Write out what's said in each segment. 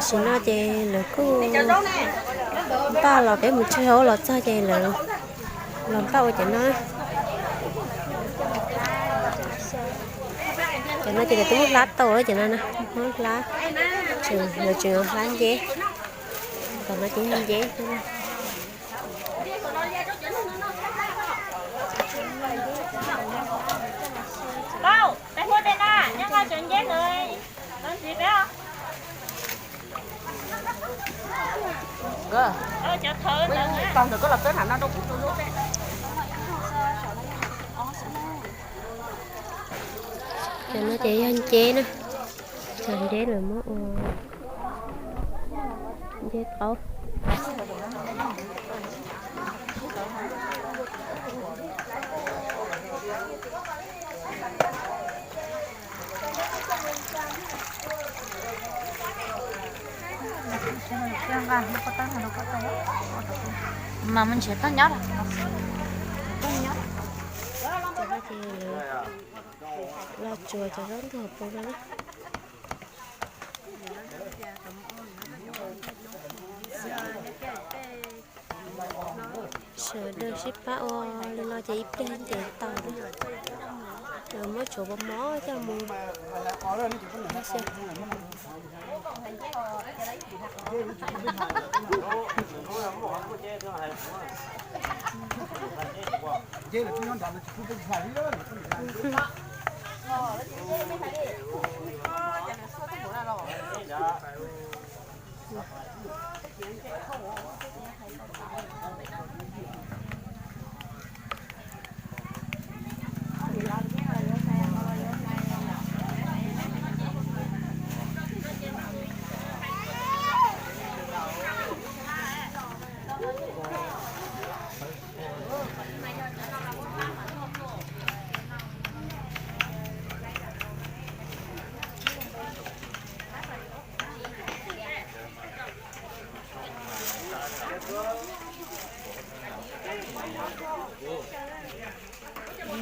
xin nó chơi lỡ cứ ba là cái một chỗ là cho chơi lỡ làm bao cho nó chỉ là cái lá to cho nó nè mốt lá trường lá dế còn nó chỉ ăn dế thôi. Đâu, đây mua đây nè, nhắc ra chuyện dế rồi, làm gì bé không? Cơ. Cho thơ nữa. Con đừng có lập tới thằng nó đâu cũng tôi đấy. Cho nó chỉ ăn chế nữa, ăn chế là mốt chế tốt. Mà mình sẽ tao nhớ rồi. Cho nó chỉ là chùa cho nó hợp vô đó. Sợ đưa ship bá ô lên lo chỉ ít lên tiền tàu đó. Rồi mới chỗ bấm mó cho mua. Chế là chúng nó làm được không phải đó.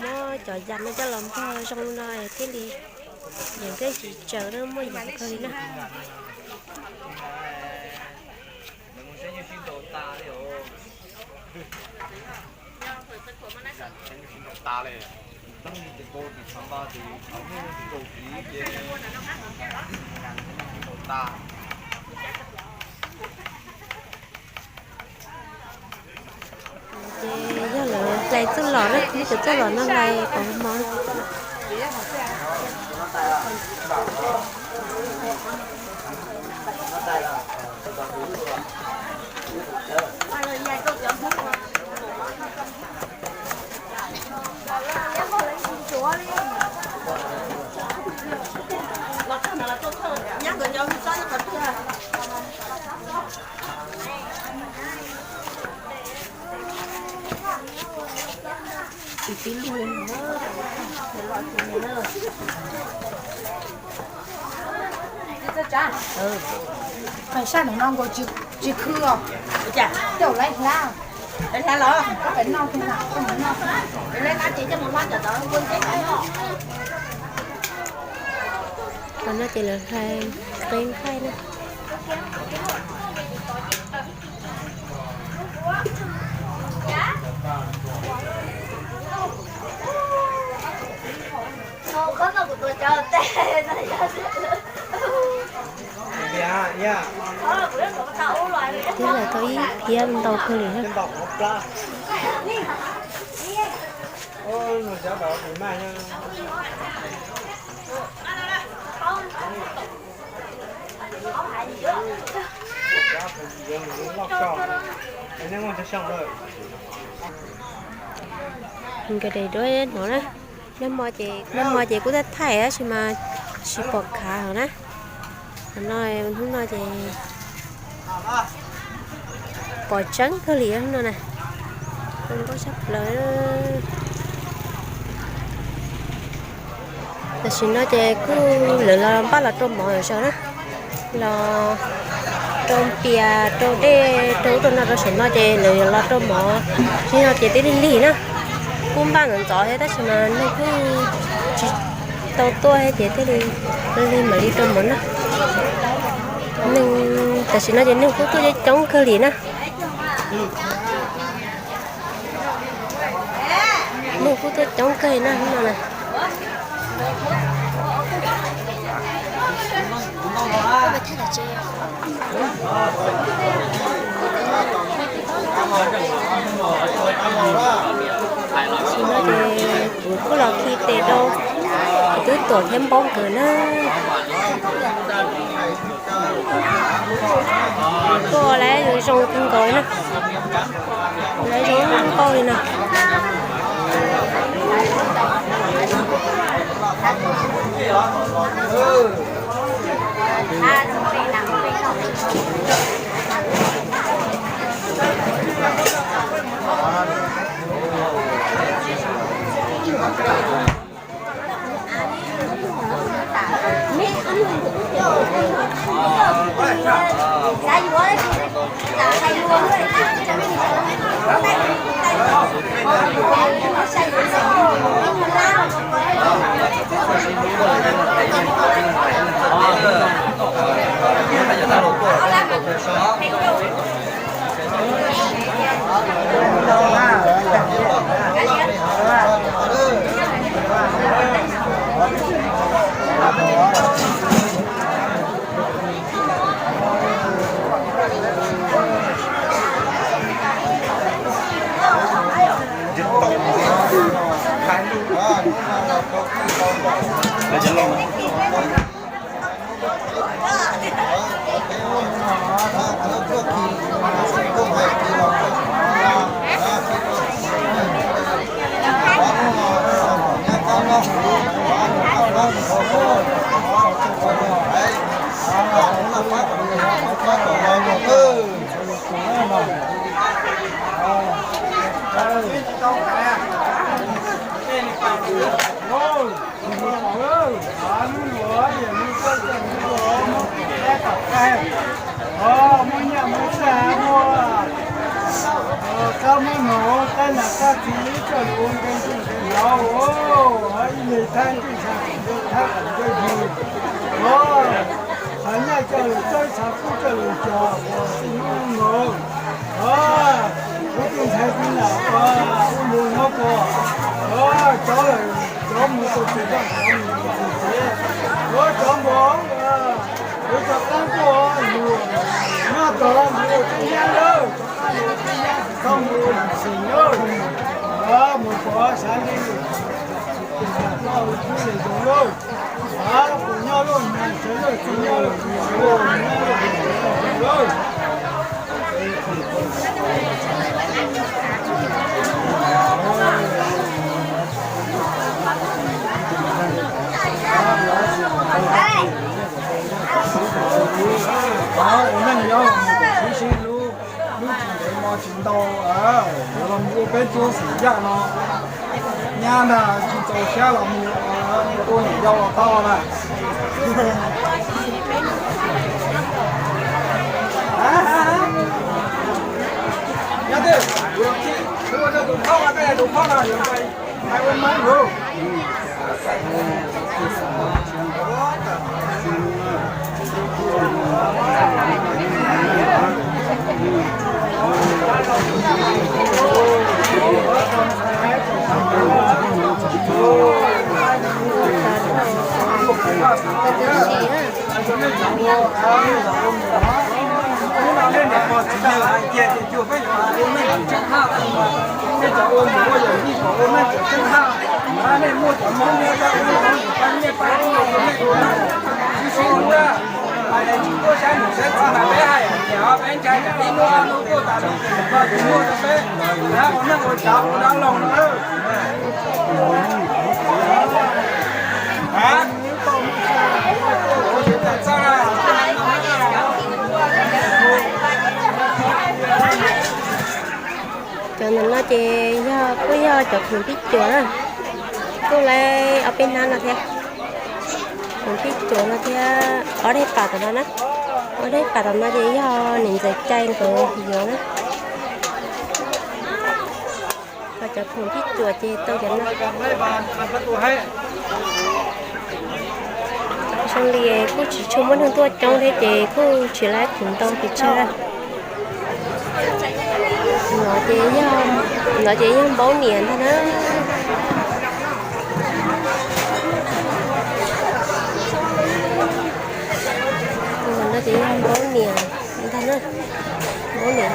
Nó cho dành nó cho làm thôi xong rồi cái đi những cái gì chờ nó mới dành thôi nữa. Giờ là lại chút lọ đó, cái chút lọ nó lại còn món. Tí luôn Phải sao nó ngon có chỉ khưa. Chà, Đâu lấy ra. để theo lỡ. Có phải ngon không nào? Không phải ngon. Để lấy cá chỉ cho một lát cho tớ quên cái cái đó. còn nó chỉ là khai tên khai nữa. Có nó của tôi cho tê này ra. Dạ, dạ. Thế là tôi ý ăn đầu khơi liền Trên bọc một la. Ôi, nó sẽ bảo ngày mai nha. cái này đối nó đó nó mò chị cũng thích thầy á chứ mà chỉ bột khá rồi đó mình không nói chị bò trắng cơ liền nữa nè không có sắp lợi là xin nói chị cứ lựa là bắt là trộm mò rồi sao đó là trộm bìa trộm đê trộm nó xin nói chị lựa là trộm mò xin nói chị tới đi lì nữa cũng ba người giỏi hết đó mà nó cứ tàu tôi hay chị tới đi mà đi trộm mỏ nó nâng tại sao nó đến nâng phút tôi chống cơ lý nè nâng phút tôi chống cây nè không nào xin nói thì cũng là khi tệ đâu tôi tổ thêm bông cờ nữa cô lấy rồi xong không coi nè lấy rồi không coi nè cho nên nó chỉ do chụp hình biết chùa đó tôi lại ở bên nan là thế hình biết chùa nó thế ở đây cả tụi nó nè ở đây cả tụi nó chỉ do nhìn dệt chay của nhiều đó và chụp hình biết chùa thì tôi dẫn nó xong liền cô chỉ chung muốn hơn tôi trong thế chị cô chỉ lấy cùng tông thì chơi nó chỉ bố niệm thôi đó nó chỉ bố niệm thôi đó bố niệm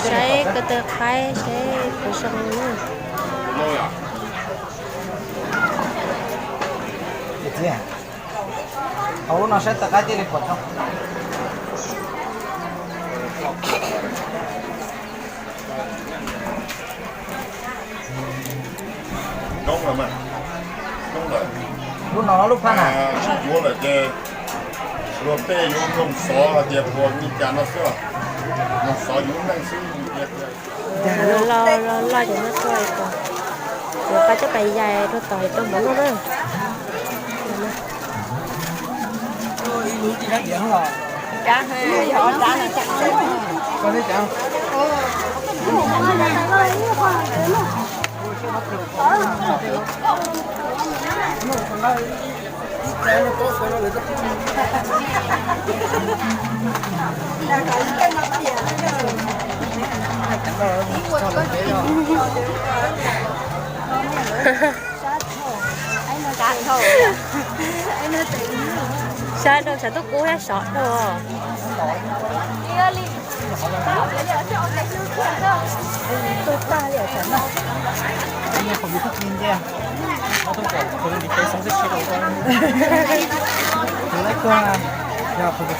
sẽ cái tơ khai sẽ phụ sông nữa nó sẽ tất cả đi quật không đúng rồi mà đúng rồi lúc nó lúc phan à chỉ có là cái rồi tê dùng dùng xó thì buồn như cha nó xó nó xó dùng năng xí lo cho nó coi còn rồi ba cho bày dài rồi tỏi trong bún nó đó chị nói gì không rồi cá họ cá này chắc con thấy chẳng sao đâu sao tôi cố hết sọt đâu tôi ta vậy chẳng nào anh không biết thức nhìn chưa nó không cóคนดีใจสงสัยชิโร่ก็เลยก็